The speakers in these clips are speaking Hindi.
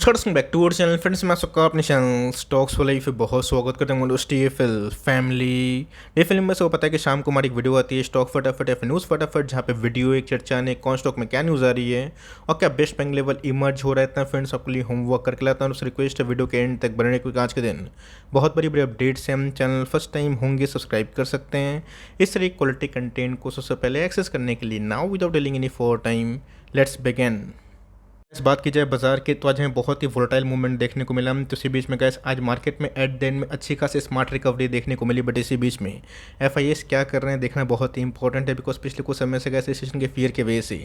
Third back to channel friends, मैं सबका अपने चैनल स्टॉक्स वाले पे बहुत स्वागत करता हूँ। टीएफएल फैमिली डे फिल्म में सबको पता है कि शाम को हमारी एक वीडियो आती है स्टॉक फटाफट या फिर न्यूज़ फटाफट, जहाँ पे वीडियो एक चर्चा ने कौन स्टॉक में क्या न्यूज़ आ रही है और क्या बेस्ट बैंक लेवल इमर्ज हो रहा है। इतना फ्रेंड्स आपके लिए होमवर्क करके लाता हूँ। रिक्वेस्ट है वीडियो के एंड तक बनने क्योंकि आज के दिन बहुत बड़ी बड़ी अपडेट्स हैं। हम चैनल फर्स्ट टाइम होंगे सब्सक्राइब कर सकते हैं इस तरह क्वालिटी कंटेंट को सबसे पहले एक्सेस करने के लिए। Now without dealing any for time let's begin. इस बात की जाए बाजार के, तो आज हमें बहुत ही वोलेटाइल मूवमेंट देखने को मिला। तो इसी बीच में गैस आज मार्केट में एट द एंड में अच्छी खासी स्मार्ट रिकवरी देखने को मिली। बट इसी बीच में एफआईएस क्या कर रहे हैं देखना बहुत ही इंपॉर्टेंट है, बिकॉज पिछले कुछ समय से गैस स्टेशन के फियर के वजह से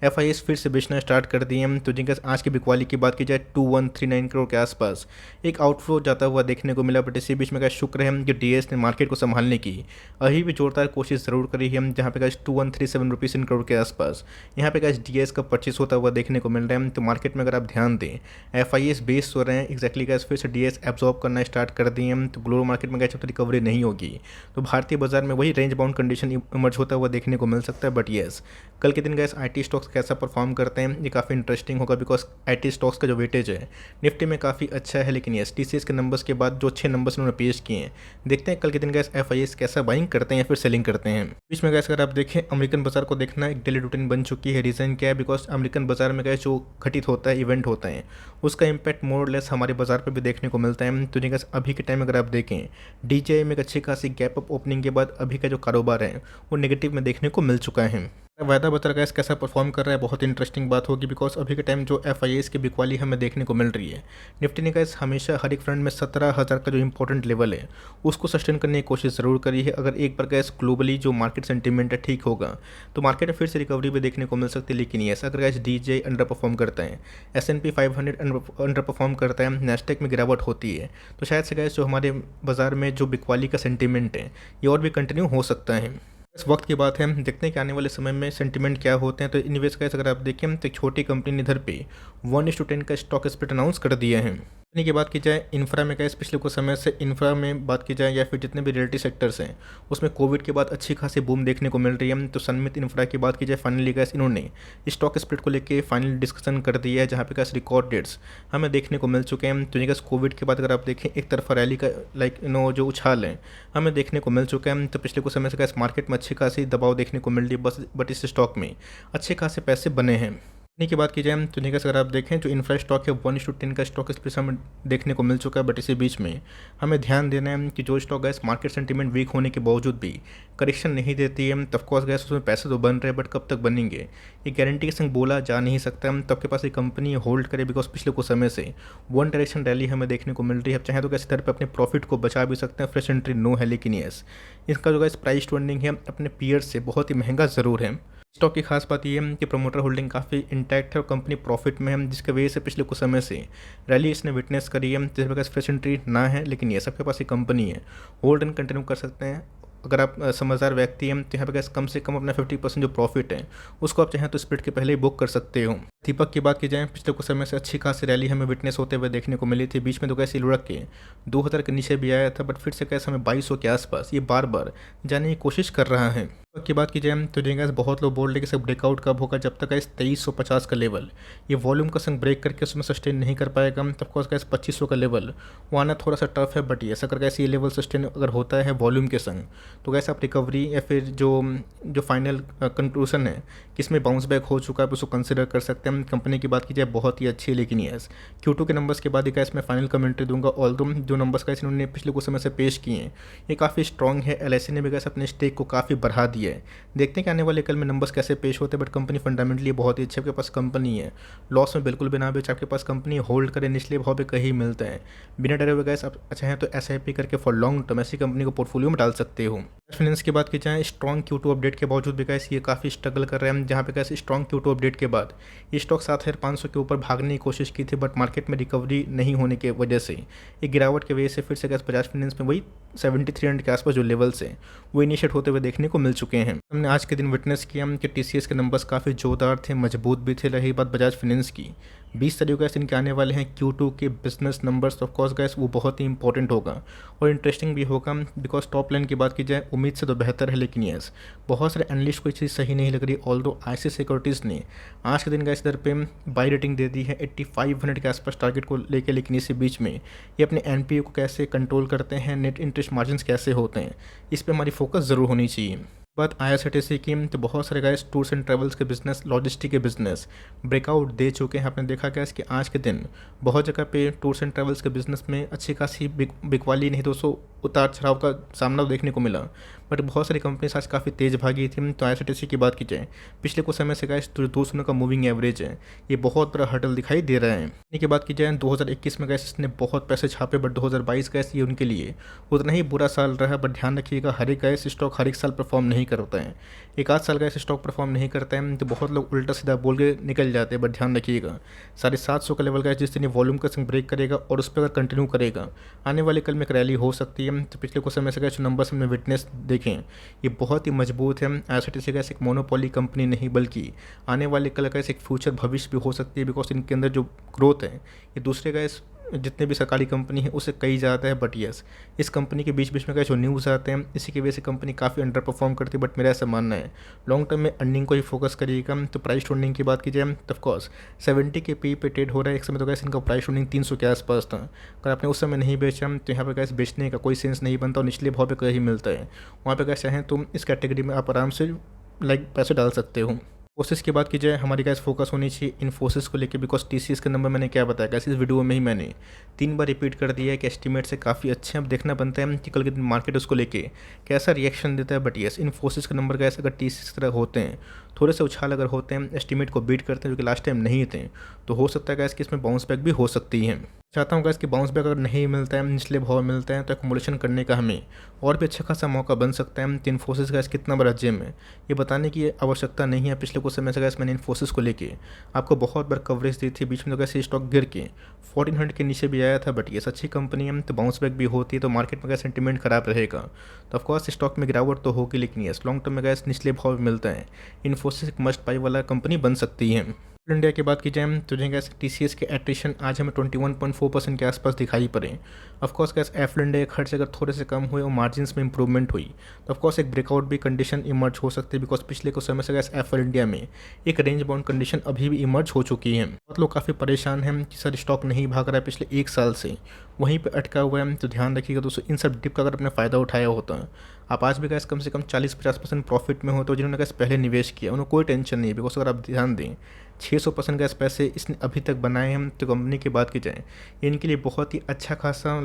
एफआईएस फिर से बेचना स्टार्ट कर दिए हैं। तो जिनका आज की बिकवाली की बात की जाए 2139 करोड़ के आसपास एक आउटफ्लो जाता हुआ देखने को मिला। बट इसी बीच में गैस शुक्र है कि डीएस ने मार्केट को संभालने की अभी भी जोरदार कोशिश जरूर करी है, जहाँ पे गैस 2137 रुपीज़ इन करोड़ के आसपास यहाँ पे गैस डीएस का परचेस होता हुआ देखने को मिल रहा है। तो मार्केट में अगर आप ध्यान दें एफआईएस बेस हो रहे हैं एक्जैक्टली गैस फिर से डीएस एब्जॉर्ब करना स्टार्ट कर दिए हैं। तो ग्लोबल मार्केट में गैस तो रिकवरी नहीं होगी, तो भारतीय बाजार में वही रेंज बाउंड कंडीशन इमर्ज होता हुआ देखने को मिल सकता है। बट येस, कल के दिन गैस आईटी स्टॉक्स कैसा परफॉर्म करते हैं ये काफ़ी इंटरेस्टिंग होगा, बिकॉज आईटी स्टॉक्स का जो वेटेज है निफ्टी में काफ़ी अच्छा है। लेकिन येस, टीसीएस के नंबर्स के बाद जो अच्छे नंबर्स उन्होंने पेश किए हैं, देखते हैं कल के दिन गैस एफआईएस कैसा बाइंग करते हैं या फिर सेलिंग करते हैं। बीच में गैस अगर आप देखें अमेरिकन बाजार को देखना एक डेली रूटीन बन चुकी है। रीज़न क्या है? बिकॉज अमेरिकन बाजार में गैस जो घटित होता है इवेंट होता है उसका इम्पैक्ट मोर लेस हमारे बाजार पे भी देखने को मिलता है। तो जिनका अभी के टाइम अगर आप देखें डीजीआई में एक अच्छी खासी गैप अप ओपनिंग के बाद अभी का जो कारोबार है वो नेगेटिव में देखने को मिल चुका है। वायदा बतर गैस कैसा परफॉर्म कर रहा है बहुत इंटरेस्टिंग बात होगी, बिकॉज अभी के टाइम जो एफआईएस की बिकवाली हमें देखने को मिल रही है, निफ्टी ने गैस हमेशा हर एक फ्रंट में 17,000 का जो इंपॉर्टेंट लेवल है उसको सस्टेन करने की कोशिश ज़रूर करी है। अगर एक बार गैस ग्लोबली जो मार्केट सेंटीमेंट है ठीक होगा तो मार्केट में फिर से रिकवरी भी देखने को मिल सकती है। लेकिन येस, अगर गैस डीजे अंडर परफॉर्म करता है, S&P 500 अंडर परफॉर्म करता है, नेस्डेक में गिरावट होती है, तो शायद से गैस जो हमारे बाजार में जो बिकवाली का सेंटीमेंट है ये और भी कंटिन्यू हो सकता है। इस वक्त की बात है, देखते हैं कि आने वाले समय में सेंटीमेंट क्या होते हैं। तो इन्वेस्ट का अगर आप देखें तो एक छोटी कंपनी ने इधर पे 1:10 का स्टॉक स्प्लिट अनाउंस कर दिया है। की बात की जाए इंफ्रा में गैस पिछले कुछ समय से इंफ्रा में बात की जाए या फिर जितने भी रियलिटी सेक्टर्स हैं उसमें कोविड के बाद अच्छी खासी बूम देखने को मिल रही है। तो सनमित इंफ्रा की बात की जाए फाइनली गैस इन्होंने स्टॉक स्प्लिट को लेकर फाइनल डिस्कशन कर दिया है, जहाँ पे गैस रिकॉर्ड डेट्स हमें देखने को मिल चुके हैं। तो गैस कोविड के बाद अगर आप देखें एक तरफा रैली का जो उछाल है हमें देखने को मिल चुका है। तो पिछले कुछ समय से गैस मार्केट में अच्छी खासी दबाव देखने को मिल रही है, बट इस स्टॉक में अच्छे खासे पैसे बने हैं। की बात की जाए तो निकास अगर आप देखें जो इंफ्रा स्टॉक है 1:10 का स्टॉक स्प्लिट हमें देखने को मिल चुका है। बट इसी बीच में हमें ध्यान देना है कि जो stock gas market sentiment weak होने के बावजूद भी करेक्शन नहीं देती है, तब कोर्स गैस उसमें पैसे तो बन रहे हैं, बट कब तक बनेंगे ये गारंटी के संग बोला जा नहीं सकता। हम तब के पास एक कंपनी होल्ड करे, बिकॉज पिछले कुछ समय से वन डायरेक्शन रैली हमें देखने को मिल रही है। अब चाहे तो कैसे दर पर अपने प्रॉफिट को बचा भी सकते हैं, फ्रेश एंट्री नो है। लेकिन यस, इसका जो गैस प्राइस ट्रेंडिंग है अपने पीयर्स से बहुत ही महंगा ज़रूर है। स्टॉक की खास बात यह है कि प्रमोटर होल्डिंग काफ़ी इंटैक्ट है और कंपनी प्रॉफिट में है, जिसकी वजह से पिछले कुछ समय से रैली इसने विटनेस करी है। जिस वजह से फ्रेश एंट्री ना है, लेकिन ये सबके पास एक कंपनी है, होल्ड एंड कंटिन्यू कर सकते हैं। अगर आप समझदार व्यक्ति हैं तो यहाँ पे कम से कम अपना 50% जो प्रॉफिट है उसको आप चाहें तो स्प्लिट के पहले ही बुक कर सकते हो। दीपक की बात की जाए पिछले कुछ समय से अच्छी खासी रैली हमें विटनेस होते हुए देखने को मिली थी। बीच में तो कैसे लुढ़क के 2000 के नीचे भी आया था, बट फिर से कैसे हमें 2200 के आसपास ये बार बार जाने की कोशिश कर रहा है। की बात की जाए तो जिनका बहुत लोग बोल रहे कि सब ब्रेकआउट कब होगा, जब तक इस 2350 का लेवल ये वॉल्यूम का संग ब्रेक करके उसमें सस्टेन नहीं कर पाएगा, तब को इस 2500 का लेवल वो आना थोड़ा सा टफ है। बट ये अगर कैसे ये लेवल सस्टेन अगर होता है वॉल्यूम के संग, तो कैसे आप रिकवरी या फिर जो फाइनल कंक्लूजन है कि इसमें बाउंस बैक हो चुका है उसको कंसिडर कर सकते हैं। कंपनी की बात की जाए बहुत ही अच्छी है, लेकिन यस Q2 के नंबर्स के बाद ही कैसे मैं फाइनल कमेंट्री दूंगा। ऑल्दो जो नंबर्स कैसे इन्होंने पिछले कुछ समय से पेश किए हैं ये काफ़ी स्ट्रॉन्ग है। एलआईसी ने भी कैसे अपने स्टेक को काफ़ी बढ़ा दिया है। देखते हैं कि आने वाले कल में नंबर्स कैसे पेश होते हैं, बट कंपनी फंडामेंटली बहुत ही अच्छी है। आपके पास कंपनी है, लॉस में बिल्कुल भी ना बेच, आपके पास कंपनी होल्ड करे, निचले भाव पे कहीं मिलता है, बिना डरे हुए गैस आप चाहें तो SIP करके फॉर लॉन्ग टर्म ऐसी कंपनी को पोर्टफोलियो में डाल सकते हो। फाइनेंस की बात की जाए स्ट्रॉन्ग Q2 अपडेट के बावजूद भी गैस ये काफ़ी स्ट्रगल कर रहे हैं, जहाँ पे गैस स्ट्रॉन्ग Q2 अपडेट के बाद ये स्टॉक 7500 के ऊपर भागने की कोशिश की थी, बट मार्केट में रिकवरी नहीं होने की वजह से एक गिरावट की वजह से फिर से गैस बजाज फाइनेंस में वही 7300 के आसपास जो लेवल्स हैं वो इनिशिएट होते हुए देखने को मिल चुके हैं। चुके हैं। हमने आज के दिन विटनेस किया कि टीसीएस के नंबर्स काफ़ी जोरदार थे, मजबूत भी थे। रही बात बजाज फाइनेंस की, 20 तारीख को इनके आने वाले हैं Q2 के business numbers. Of course gas वो बहुत ही इंपॉर्टेंट होगा और इंटरेस्टिंग भी होगा, बिकॉज टॉप लाइन की बात की जाए उम्मीद से तो बेहतर है, लेकिन यस बहुत सारे एनालिस्ट को ये चीज़ सही नहीं लग रही। ऑल्दो ICICI सिक्योरिटीज़ ने आज के दिन गैस इधर पे बाई रेटिंग दे दी है 8500 के आसपास टारगेट को लेके, लेकिन इसी बीच में ये अपने NPA को कैसे कंट्रोल करते हैं, नेट इंटरेस्ट मार्जिन कैसे होते हैं, इस पर हमारी फोकस ज़रूर होनी चाहिए। बात IRCTC की, तो बहुत सारे गाइस टूर्स एंड ट्रैवल्स के बिजनेस, लॉजिस्टिक के बिजनेस ब्रेकआउट दे चुके हैं। आपने देखा गया कि आज के दिन बहुत जगह पे टूर्स एंड ट्रैवल्स के बिजनेस में अच्छी खासी बिकवाली नहीं, 200 उतार चढ़ाव का सामना देखने को मिला, बट बहुत सारी कंपनीज आज काफ़ी तेज़ भागी थी। तो IRCTC की बात की जाए, पिछले कुछ समय से गाइस जो 200 का मूविंग एवरेज है, ये बहुत बड़ा हर्डल दिखाई दे रहा है। इन्हीं की बात की जाए 2021 में गैस इसने बहुत पैसे छापे, बट 2022 गैस ये उनके लिए उतना ही बुरा साल रहा। बट ध्यान रखिएगा, हर एक गैस स्टॉक हर एक साल परफॉर्म नहीं करता है। एक आध साल गैस स्टॉक परफॉर्म नहीं करता है तो बहुत लोग उल्टा सीधा बोल के निकल जाते हैं, बट ध्यान रखिएगा 750 का लेवल गैस जिस दिन वॉल्यूम का संग ब्रेक करेगा और उस पर अगर कंटिन्यू करेगा, आने वाले कल में एक रैली हो सकती है। तो पिछले कुछ समय से गैस जो नंबर्स हमने विटनेस देखें, ये बहुत ही मजबूत है। IRCTC गैस एक मोनोपोली कंपनी नहीं, बल्कि आने वाले कल गैस एक फ्यूचर भविष्य भी हो सकती है, बिकॉज इनके अंदर जो ग्रोथ है ये दूसरे गैस जितने भी सरकारी कंपनी है उससे कई ज़्यादा है। बट यस, इस कंपनी के बीच बीच में क्या जो न्यूज़ आते हैं, इसी की वजह से कंपनी काफ़ी अंडर परफॉर्म करती है। बट मेरा ऐसा मानना है लॉन्ग टर्म में अर्निंग को ही फोकस करिएगा। तो प्राइस टू की बात की जाए तो ऑफकोर्स 70 के पी पे ट्रेड हो रहा है। एक समय तो गैस इनका प्राइस टू 300 के आसपास था। अगर आपने उस समय नहीं बेचा तो यहाँ पर गैस बेचने का कोई सेंस नहीं बनता और निचले भाव पर कहीं मिलता है, वहाँ पर गैस चाहें तो इस कैटेगरी में आप आराम से पैसे डाल सकते हो। इन्फोसिस की बात की जाए, हमारी गैस फोकस होनी चाहिए इन्फोसिस को लेके, बिकॉज TCS के नंबर मैंने क्या बताया गैस, इस वीडियो में ही मैंने 3 बार रिपीट कर दिया है कि एस्टीमेट से काफ़ी अच्छे हैं। अब देखना बनता है कि कल के दिन मार्केट उसको लेके कैसा रिएक्शन देता है। बट यस, इन्फोसिस के नंबर गैस अगर TCS की तरह होते हैं, थोड़े से उछाल अगर होते हैं, एस्टीमेट को बीट करते हैं जो कि लास्ट टाइम नहीं थे, तो हो सकता है गैस कि इसमें बाउंस बैक भी हो सकती है। चाहता हूँ गैस कि बाउंस बैक अगर नहीं मिलता है, निचले भाव मिलता है, तो एक्युमुलेशन करने का हमें और भी अच्छा खासा मौका बन सकता है। तो इन्फोसिस गैस कितना बड़ा जिम है ये बताने की आवश्यकता नहीं है। पिछले कुछ समय से गैस मैंने इन्फोसिस को लेके आपको बहुत बार कवरेज दी थी, बीच में तो गैस स्टॉक गिर के 1400 के नीचे भी आया था। बट ये अच्छी कंपनी है, तो बाउंस बैक भी होती है, तो मार्केट में गैस सेंटीमेंट खराब रहेगा तो ऑफकोर्स स्टॉक में गिरावट तो होगी, लेकिन यस लॉन्ग टर्म में गैस निचले भाव मिलता है। इन्फोसिस एक मस्ट बाई वाला कंपनी बन सकती है। इंडिया की बात की जाए तो जो गैस TCS के एट्रिशन आज हमें 21.4% के आसपास दिखाई पड़े। ऑफकोर्स गैस एफएल इंडिया के खर्च अगर थोड़े से कम हुए और मार्जिन्स में इंप्रूवमेंट हुई तो ऑफकोर्स एक ब्रेकआउट भी कंडीशन इमर्ज हो सकती है, बिकॉज पिछले कुछ समय से गैस एफएल इंडिया में एक रेंज बाउंड कंडीशन अभी भी इमर्ज हो चुकी है। बहुत लोग काफ़ी परेशान हैं कि सर स्टॉक नहीं भाग रहा है, पिछले 1 साल से वहीं पर अटका हुआ है। तो ध्यान रखिएगा दोस्तों, इन सब डिप का अगर अपने फ़ायदा उठाया होता, आप आज भी गैस कम से कम 40-50% प्रॉफिट में हो, तो जिन्होंने गैस पहले निवेश किया उन्हें कोई टेंशन नहीं है, बिकॉज अगर आप ध्यान दें 600% गैस पैसे इसने अभी तक बनाए हैं। तो कंपनी की बात की जाए, इनके लिए बहुत ही अच्छा खासा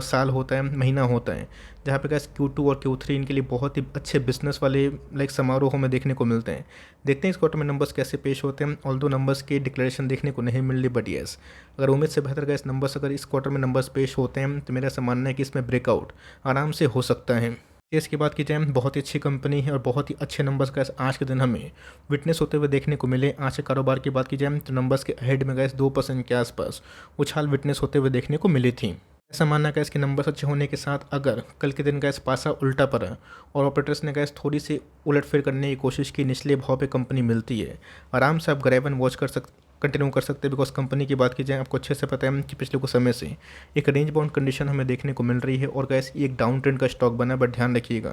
साल होता है, महीना होता है, जहाँ पे गैस Q2 और Q3 इनके लिए बहुत ही अच्छे बिजनेस वाले समारोह में देखने को मिलते हैं। देखते हैं इस क्वार्टर में नंबर्स कैसे पेश होते हैं। ऑल्दो नंबर्स की डिक्लेरेशन देखने को नहीं मिल रही, बट यस अगर उम्मीद से बेहतर गैस नंबर्स अगर इस क्वार्टर में नंबर्स पेश होते हैं तो मेरा ऐसा मानना है कि इसमें ब्रेकआउट आराम से हो सकता है। इसकी बात की जाए, बहुत ही अच्छी कंपनी है और बहुत ही अच्छे नंबर्स का आज के दिन हमें विटनेस होते हुए देखने को मिले। आज के कारोबार की बात की जाए तो नंबर्स के अहेड में गैस 2% के आसपास उछाल विटनेस होते हुए देखने को मिली थी। ऐसा मानना गैस कि नंबर्स अच्छे होने के साथ अगर कल के दिन गैस पासा उल्टा पड़ा और ऑपरेटर्स ने गैस थोड़ी सी उलटफेर करने की कोशिश की, निचले भाव पे कंपनी मिलती है, आराम से आप ग्रैब एंड वॉच कंटिन्यू कर सकते हैं। बिकॉज कंपनी की बात की जाए, आपको अच्छे से पता है कि पिछले कुछ समय से एक रेंज बाउंड कंडीशन हमें देखने को मिल रही है और गैस एक डाउन ट्रेंड का स्टॉक बना। बट ध्यान रखिएगा,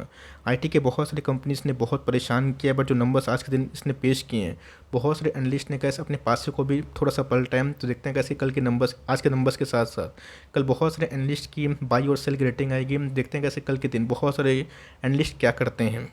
IT के बहुत सारी कंपनीज ने बहुत परेशान किया, बट जो नंबर्स आज के दिन इसने पेश किए हैं, बहुत सारे एनालिस्ट ने गैस अपने पासे को भी थोड़ा सा पलटा है। तो देखते हैं कैसे कल के नंबर्स, आज के नंबर्स के साथ साथ कल बहुत सारे एनालिस्ट की बाई और सेल की रेटिंग आएगी। देखते हैं कैसे कल के दिन बहुत सारे एनालिस्ट क्या करते हैं।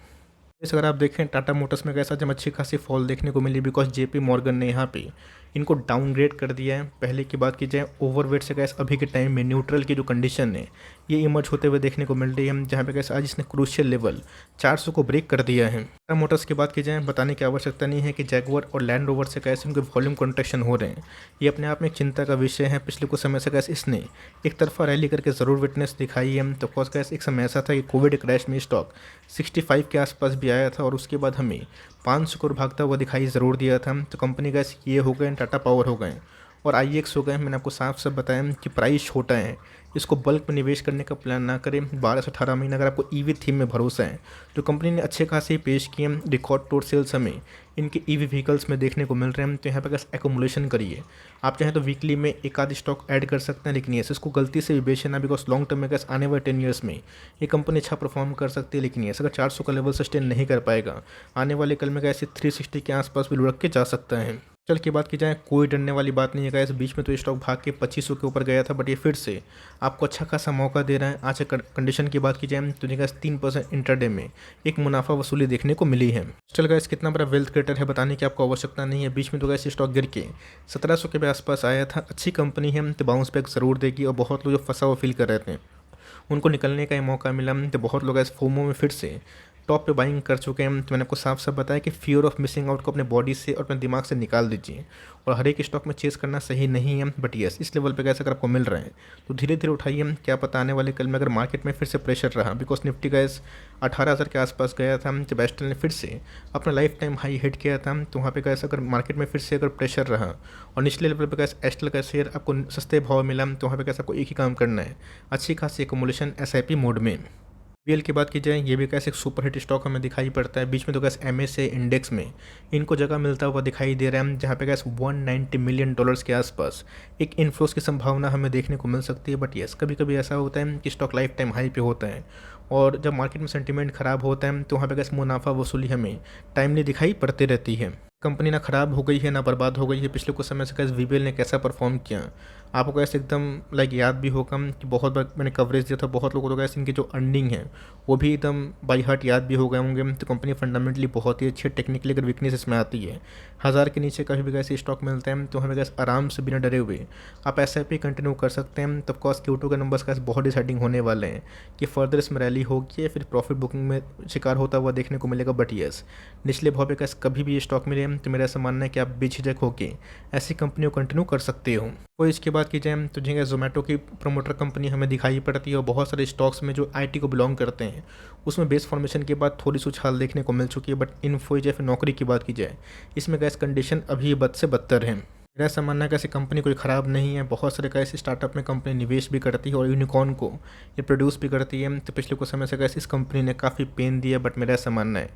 जैसे अगर आप देखें टाटा मोटर्स में कैसा जब अच्छी खासी फॉल देखने को मिली, बिकॉज JP मॉर्गन ने यहाँ पे इनको डाउनग्रेड कर दिया है। पहले की बात की जाए, ओवरवेट से गैस अभी के टाइम में न्यूट्रल की जो कंडीशन है ये इमर्ज होते हुए देखने को मिल रही है, जहाँ पे गैस आज इसने क्रूशियल लेवल 400 को ब्रेक कर दिया है। टाटा मोटर्स की बात की जाए, बताने की आवश्यकता नहीं है कि जैगुआर और लैंड रोवर से कैसे उनके वॉल्यूम कंट्रैक्शन हो रहे हैं, ये अपने आप में एक चिंता का विषय है। पिछले कुछ समय से गैस इसने एक तरफा रैली करके ज़रूर विटनेस दिखाई है। तो ऑफकोर्स गैस एक समय ऐसा था कि कोविड क्रैश में स्टॉक 65 के आसपास भी आया था और उसके बाद हमें 500 करोड़ भागता हुआ दिखाई ज़रूर दिया था। तो कंपनी गैस ये हो गए, टाटा पावर हो गए, और आईएक्स हो गए, मैंने आपको साफ साफ बताया कि प्राइस छोटा है, इसको बल्क में निवेश करने का प्लान ना करें। 12 से 18 महीना अगर आपको ईवी थीम में भरोसा है तो कंपनी ने अच्छे खासे पेश किए, रिकॉर्ड तोड़ सेल्स हमें इनके ईवी व्हीकल्स में देखने को मिल रहे हैं। तो यहाँ पर एकोमुलेशन करिए, आप चाहें तो वीकली में एक आधी स्टॉक ऐड कर सकते हैं, लेकिन ये इसको गलती से भी बेचे ना, बिकॉज लॉन्ग टर्म में कैसे आने वाले 10 ईयर्स में ये कंपनी अच्छा परफॉर्म कर सकती है। लेकिन ये अगर 400 का लेवल सस्टेन नहीं कर पाएगा, आने वाले कल में कैसे 360 के आसपास भी लुढ़क के जा सकता है। चल की बात की जाए, कोई डरने वाली बात नहीं है गाइस। बीच में तो स्टॉक भाग के 2500 के ऊपर गया था, बट ये फिर से आपको अच्छा खासा मौका दे रहा है। आज कंडीशन की बात की जाए तो गाइस 3% इंटरडे में एक मुनाफा वसूली देखने को मिली है। चल गाइस, कितना बड़ा वेल्थ क्रिएटर है बताने की आपको आवश्यकता नहीं है। बीच में तो गाइस स्टॉक गिर के 1700 के आसपास आया था। अच्छी कंपनी है तो बाउंस बैक जरूर देगी, और बहुत लोग जो फंसा हुआ फील कर रहे थे उनको निकलने का ही मौका मिला। तो बहुत लोग इस फोमो में फिर से टॉप पे बाइंग कर चुके हैं। तो मैंने आपको साफ साफ बताया कि फियर ऑफ मिसिंग आउट को अपने बॉडी से और अपने दिमाग से निकाल दीजिए, और हर एक स्टॉक में चेस करना सही नहीं है। बट यस, इस लेवल पे कैसे अगर आपको मिल रहे हैं तो धीरे धीरे उठाइए, क्या पता आने वाले कल में अगर मार्केट में फिर से प्रेशर रहा, बिकॉज निफ्टी गैस 18,000 के आसपास गया था जब एस्टल ने फिर से अपना लाइफ टाइम हाई हिट किया था। तो वहाँ पे कैसे अगर मार्केट में फिर से अगर प्रेशर रहा और निचले लेवल पे कैसे एस्टल का शेयर आपको सस्ते भाव मिला, तो वहाँ पे कैसे आपको एक ही काम करना है, अच्छी खासी एकोमुलेशन एसआईपी मोड में। बीएल की बात की जाए, ये भी कैसे एक सुपर हिट स्टॉक हमें दिखाई पड़ता है। बीच में तो कैसे एमएसए इंडेक्स में इनको जगह मिलता हुआ दिखाई दे रहा है, जहाँ पे कैसे $190 मिलियन के आसपास एक इन्फ्लोस की संभावना हमें देखने को मिल सकती है। बट यस, कभी कभी ऐसा होता है कि स्टॉक लाइफ टाइम हाई पे होता है, और जब मार्केट में सेंटीमेंट खराब होता है तो वहाँ पे कैसे मुनाफा वसूली हमें टाइमली दिखाई पड़ती रहती है। कंपनी ना खराब हो गई है ना बर्बाद हो गई है। पिछले कुछ समय से कैसे वीबीएल ने कैसा परफॉर्म किया आपको कैसे एकदम याद भी होगा कि बहुत बार मैंने कवरेज दिया था। बहुत लोगों को कैसे इनकी जो अर्निंग है वो भी एकदम बाई हार्ट याद भी हो गए होंगे। तो कंपनी फंडामेंटली बहुत ही अच्छी है। टेक्निकली अगर वीकनेस इसमें आती है, 1000 के नीचे कभी भी कैसे स्टॉक मिलते हैं तो हमें कैसे आराम से बिना डरे हुए आप एसआईपी कंटिन्यू कर सकते हैं। तब कॉस्ट Q2 के नंबर्स कैसे बहुत डिसाइडिंग होने वाले हैं कि फर्दर इसमें रैली होगी या फिर प्रॉफिट बुकिंग में शिकार होता हुआ देखने को मिलेगा। बट यस, निचले भाव पे कैसे कभी भी ये स्टॉक मिले तो मेरा ऐसा मानना है कि आप बेझिझक होकर ऐसी कंपनियों को कंटिन्यू कर सकते हो। और इसके बाद की जाए तो जी जोमेटो की प्रोमोटर कंपनी हमें दिखाई पड़ती है, और बहुत सारे स्टॉक्स में जो आईटी को बिलोंग करते हैं उसमें बेस फॉर्मेशन के बाद थोड़ी सी उछाल देखने को मिल चुकी है। बट इन्फो या फिर नौकरी की बात की जाए, इसमें गैस कंडीशन अभी बद से बदतर है। मेरा ऐसा मानना है कि ऐसी कंपनी कोई ख़राब नहीं है। बहुत सारे कैसे स्टार्टअप में कंपनी निवेश भी करती है और यूनिकॉर्न को ये प्रोड्यूस भी करती है। तो पिछले कुछ समय से कैसे इस कंपनी ने काफ़ी पेन दिया। बट मेरा ऐसा मानना है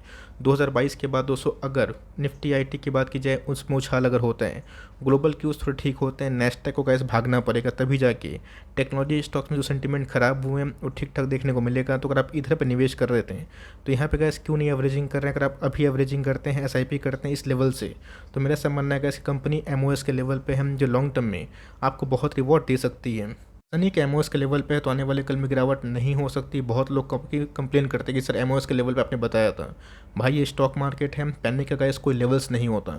2022 के बाद दोस्तों अगर निफ्टी आईटी की बात की जाए उसमें उछाल अगर होता है, ग्लोबल क्यूज थोड़े ठीक होते हैं, नेस्डैक को कैसे भागना पड़ेगा, तभी जाके टेक्नोलॉजी स्टॉक्स में जो सेंटीमेंट खराब हुए हैं वो ठीक ठाक देखने को मिलेगा। तो अगर आप इधर पर निवेश कर रहे थे तो यहाँ पे कैसे क्यों नहीं एवरेजिंग कर रहे हैं। अगर आप अभी एवरेजिंग करते हैं, एसआईपी करते हैं इस लेवल से, तो मेरा ऐसा मानना है कि ऐसी कंपनी एमओएस के लेवल पे हम जो लॉन्ग टर्म में आपको बहुत रिवॉर्ड दे सकती है। सनी के एमओएस के लेवल पे है तो आने वाले कल में गिरावट नहीं हो सकती। बहुत लोग कंप्लेन करते हैं कि सर एमओएस के लेवल पे आपने बताया था। भाई ये स्टॉक मार्केट है, पैनिक का गाइस कोई लेवल्स नहीं होता।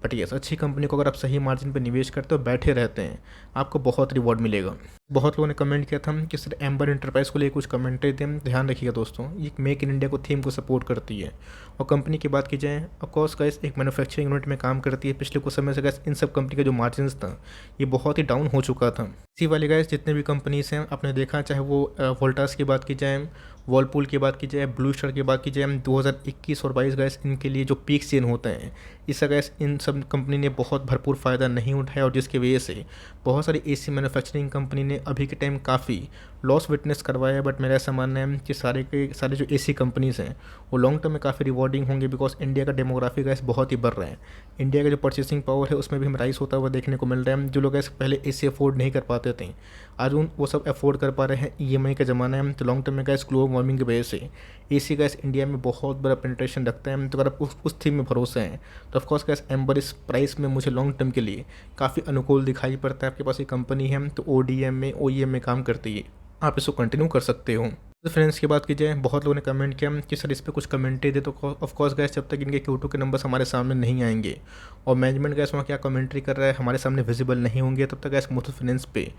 बट यस, अच्छी कंपनी को अगर आप सही मार्जिन पे निवेश करते हो, बैठे रहते हैं, आपको बहुत रिवॉर्ड मिलेगा। बहुत लोगों ने कमेंट किया था कि सर एम्बर इंटरप्राइज को लिए कुछ कमेंट्री दें। ध्यान रखिएगा दोस्तों, ये मेक इन इंडिया को थीम को सपोर्ट करती है। और कंपनी की बात की जाए, ऑफकोर्स गाइस एक मैन्युफैक्चरिंग यूनिट में काम करती है। पिछले कुछ समय से गाइस इन सब कंपनी का जो मार्जिन था ये बहुत ही डाउन हो चुका था। इसी वाले गाइस जितने भी कंपनीज हैं आपने देखा, चाहे वो वोल्टास की बात की जाए, वर्लपूल की बात की जाए, ब्लू स्टार की बात की जाए, 2021 और 22 गैस इनके लिए जो पीक सेल होते हैं, इसका गैस इन सब कंपनी ने बहुत भरपूर फ़ायदा नहीं उठाया, और जिसकी वजह से बहुत सारी एसी मैन्युफैक्चरिंग कंपनी ने अभी के टाइम काफ़ी लॉस विटनेस करवाया। बट मेरा ऐसा मानना है कि सारे के सारे जो एसी कंपनीज़ हैं वो लॉन्ग टर्म में काफ़ी रिवॉर्डिंग होंगे, बिकॉज इंडिया का डेमोग्राफी गैस बहुत ही बढ़ रहा है। इंडिया का जो परचेसिंग पावर है उसमें भी हम राइस होता हुआ देखने को मिल रहा है। जो लोग गैस पहले एसी अफोर्ड नहीं कर पाते थे, आज वो सब अफोर्ड कर पा रहे हैं। ईएमआई का ज़माना है। तो लॉन्ग टर्म में गैस ग्लोबल वार्मिंग की वजह से एसी गैस इंडिया में बहुत बड़ा पेनिट्रेशन रखता है। तो अगर आप उस थीम में भरोसा है तो ऑफकोर्स गैस एम्बर इस प्राइस में मुझे लॉन्ग टर्म के लिए काफ़ी अनुकूल दिखाई पड़ता है। आपके पास ये कंपनी है तो ओडीएम में ओईएम में काम करती है, आप इसको कंटिन्यू कर सकते हो। फ्रेंड्स की बात की जाए, बहुत लोगों ने कमेंट किया कि सर इस पर कुछ कमेंट्री दे। तो ऑफकोर्स गैस जब तक इनके Q2 के नंबर्स हमारे सामने नहीं आएंगे और मैनेजमेंट गैस वहाँ क्या कमेंट्री कर रहा है हमारे सामने विजिबल नहीं होंगे, तब तक गैस मुथूट फाइनेंस पे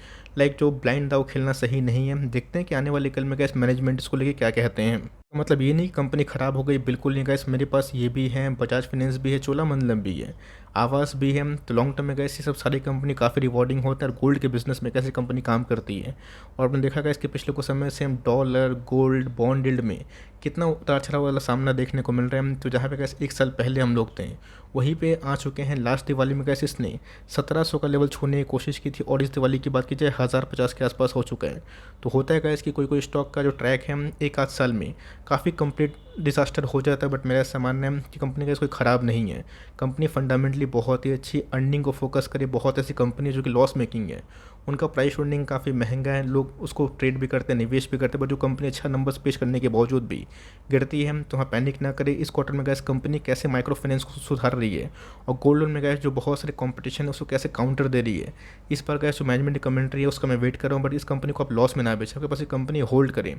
जो ब्लाइंड दाव खेलना सही नहीं है। देखते हैं कि आने वाले कल में गैस मैनेजमेंट इसको लेके क्या कहते हैं। मतलब ये नहीं कंपनी ख़राब हो गई, बिल्कुल नहीं गैस। मेरे पास ये भी है, बजाज फाइनेंस भी है, चोलामंडलम भी है। आवास भी है। तो लॉन्ग टर्म में गैस ये सब सारी कंपनी काफ़ी रिवॉर्डिंग होता है और गोल्ड के बिजनेस में कैसे कंपनी काम करती है। और आपने देखा गया इसके पिछले कुछ समय से हम डॉलर गोल्ड बॉन्ड यील्ड में कितना उतार चढ़ाव वाला सामना देखने को मिल रहा है। तो जहाँ पे गैस एक साल पहले हम लोग थे वहीं पे आ चुके हैं। लास्ट दिवाली में गैस इसने 1700 का लेवल छूने की कोशिश की थी और इस दिवाली की बात की जाए 1050 के आसपास हो चुका है। तो होता है गैस कि कोई कोई स्टॉक का जो ट्रैक है एक आध साल में काफ़ी कंप्लीट डिजास्टर हो जाता है, बट मेरा ऐसा मानना है कि कंपनी का कोई ख़राब नहीं है। कंपनी फंडामेंटली बहुत ही अच्छी अर्निंग को फोकस करे। बहुत ऐसी कंपनी जो कि लॉस मेकिंग है उनका प्राइस अर्निंग काफ़ी महंगा है, लोग उसको ट्रेड भी करते हैं, निवेश भी करते हैं, बट जो कंपनी अच्छा नंबर्स पेश करने के बावजूद भी गिरती है। तो हाँ, पैनिक ना करें। इस क्वार्टर में गैस कंपनी कैसे माइक्रो फाइनेंस को सुधार रही है और गोल्ड लोन में गैस जो बहुत सारे कंपटीशन है उसको कैसे काउंटर दे रही है, इस पर गैस जो मैनेजमेंट की कमेंट्री है उसका मैं वेट कर रहा हूँ। बट इस कंपनी को आप लॉस में ना बेचें, आपके पास ये कंपनी होल्ड करें।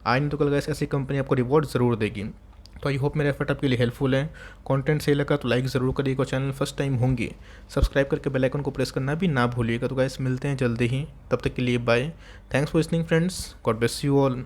आज नहीं तो कल गैस ऐसी कंपनी आपको रिवॉर्ड ज़रूर देगी। तो आई होप मेरा एफर्ट आपके लिए हेल्पफुल है। कंटेंट सही लगा तो लाइक ज़रूर करिएगा। चैनल फर्स्ट टाइम होंगे सब्सक्राइब करके बेल आइकन को प्रेस करना भी ना भूलिएगा। तो गाइस मिलते हैं जल्दी ही, तब तक के लिए bye. Thanks for listening friends, God bless you all.